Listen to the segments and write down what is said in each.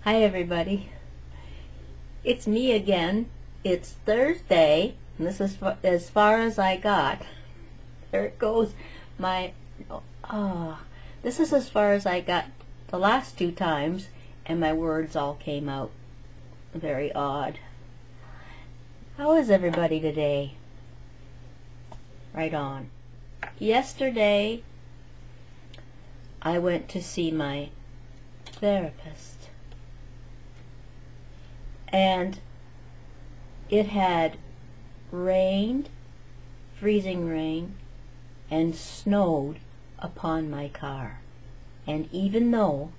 Hi everybody, it's me again. It's Thursday, and this is as far as I got. There it goes. This is as far as I got the last two times, and my words all came out very odd. How is everybody today? Right on. Yesterday, I went to see my therapist. And it had rained, freezing rain, and snowed upon my car. And even though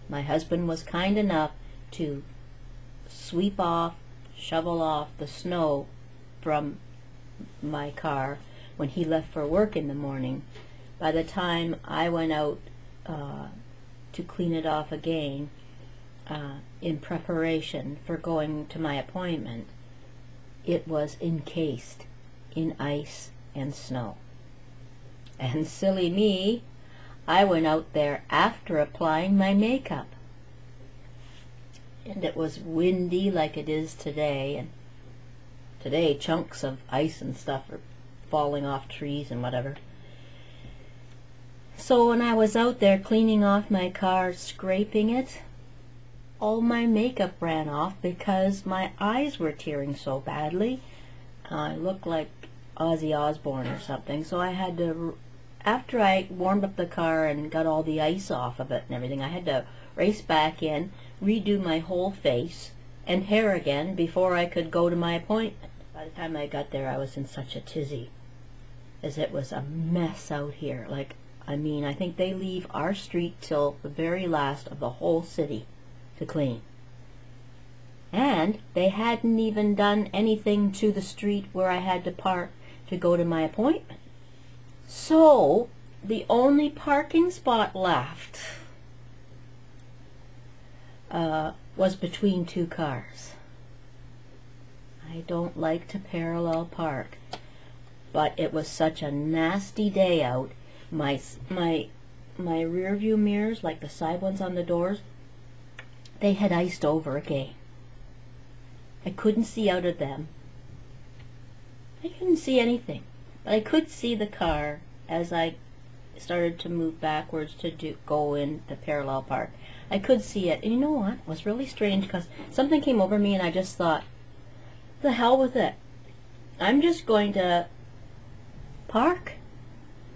my husband was kind enough to sweep off, shovel off the snow from my car when he left for work in the morning, by the time I went out to clean it off again, in preparation for going to my appointment, it was encased in ice and snow. And silly me, I went out there after applying my makeup. And it was windy like it is today, and today chunks of ice and stuff are falling off trees and whatever. So when I was out there cleaning off my car, scraping it, all my makeup ran off because my eyes were tearing so badly. I looked like Ozzy Osbourne or something, so I had to, after I warmed up the car and got all the ice off of it and everything, I had to race back in, redo my whole face and hair again before I could go to my appointment. By the time I got there, I was in such a tizzy, as it was a mess out here. I think they leave our street till the very last of the whole city to clean. And they hadn't even done anything to the street where I had to park to go to my appointment. So the only parking spot left was between two cars. I don't like to parallel park, but it was such a nasty day out. My rear view mirrors, like the side ones on the doors, they had iced over again. I couldn't see out of them. I couldn't see anything, but I could see the car as I started to move backwards to go in the parallel park. I could see it, and you know what? It was really strange because something came over me, and I just thought, the hell with it. I'm just going to park,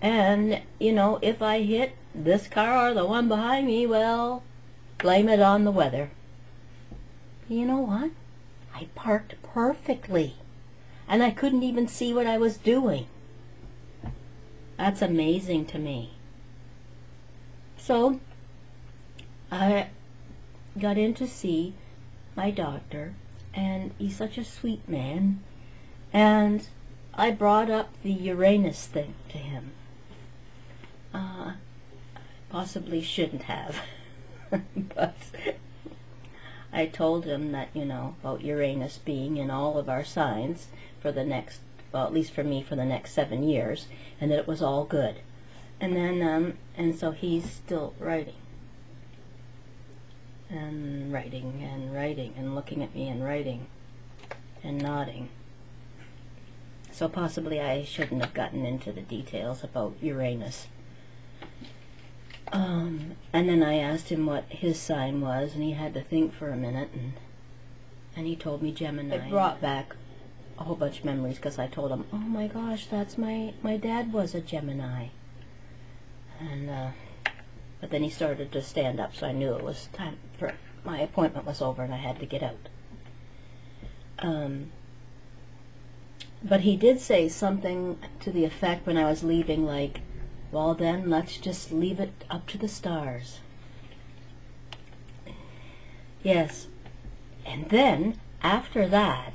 and if I hit this car or the one behind me, well, blame it on the weather. You know what? I parked perfectly, and I couldn't even see what I was doing. That's amazing to me. So I got in to see my doctor, and he's such a sweet man, and I brought up the Uranus thing to him. Possibly shouldn't have. But I told him that, about Uranus being in all of our signs for the next, well, at least for me, for the next 7 years, and that it was all good. And then, and so he's still writing and writing and writing and looking at me and writing and nodding. So possibly I shouldn't have gotten into the details about Uranus. And then I asked him what his sign was, and he had to think for a minute, and he told me Gemini. It brought back a whole bunch of memories, because I told him, oh my gosh, that's my dad was a Gemini. And but then he started to stand up, so I knew it was time for my appointment was over and I had to get out. But he did say something to the effect when I was leaving, like, well then, let's just leave it up to the stars. Yes. And then, after that,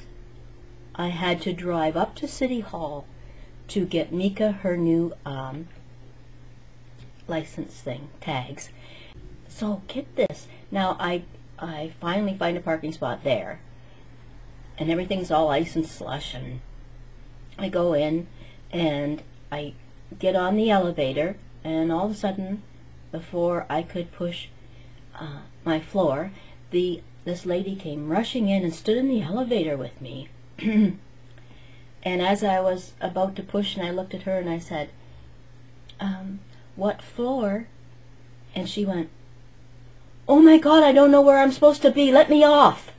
I had to drive up to City Hall to get Mika her new license thing, tags. So get this. Now I finally find a parking spot there, and everything's all ice and slush, and I go in and I get on the elevator, and all of a sudden, before I could push my floor, this lady came rushing in and stood in the elevator with me. And as I was about to push, and I looked at her and I said, what floor? And she went, oh my God, I don't know where I'm supposed to be. Let me off.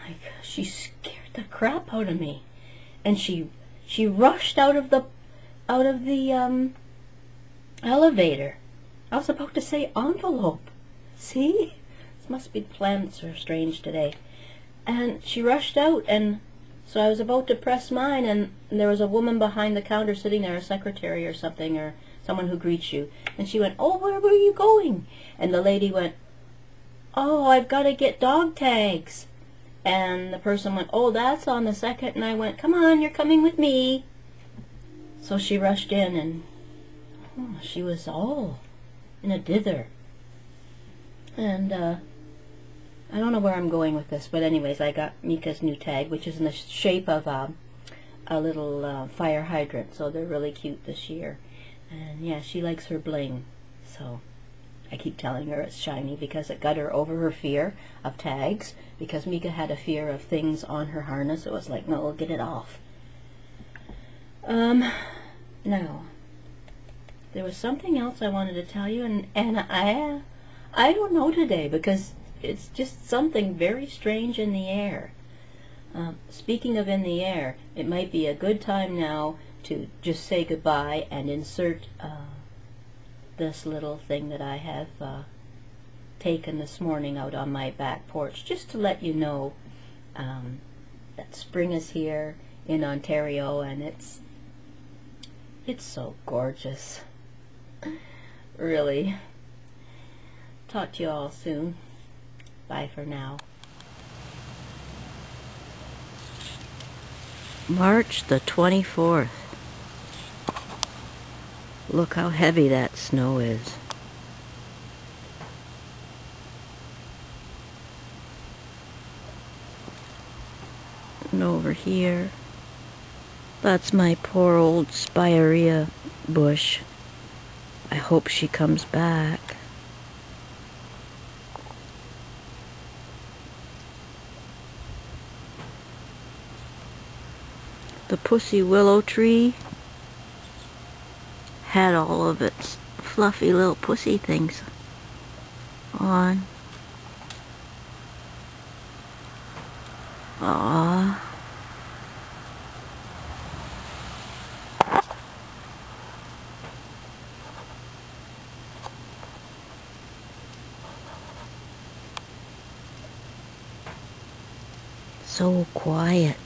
Like, she scared the crap out of me. And she rushed out of the elevator. I was about to say envelope. See? This must be the planets are strange today. And she rushed out, and so I was about to press mine, and there was a woman behind the counter sitting there, a secretary or something, or someone who greets you. And she went, oh, where were you going? And the lady went, oh, I've got to get dog tags. And the person went, oh, that's on the second. And I went, come on, you're coming with me. So she rushed in, and she was all in a dither. And I don't know where I'm going with this, but anyways, I got Mika's new tag, which is in the shape of a little fire hydrant, so they're really cute this year. And yeah, she likes her bling, so I keep telling her it's shiny because it got her over her fear of tags, because Mika had a fear of things on her harness. It was like, no, we'll get it off. Now, there was something else I wanted to tell you, and I don't know today, because it's just something very strange in the air. Speaking of in the air, it might be a good time now to just say goodbye and insert this little thing that I have taken this morning out on my back porch, just to let you know that spring is here in Ontario, and it's so gorgeous. Really. Talk to you all soon. Bye for now. March the 24th. Look how heavy that snow is. And over here, that's my poor old spirea bush. I hope she comes back. The pussy willow tree had all of its fluffy little pussy things on. Aww. So quiet.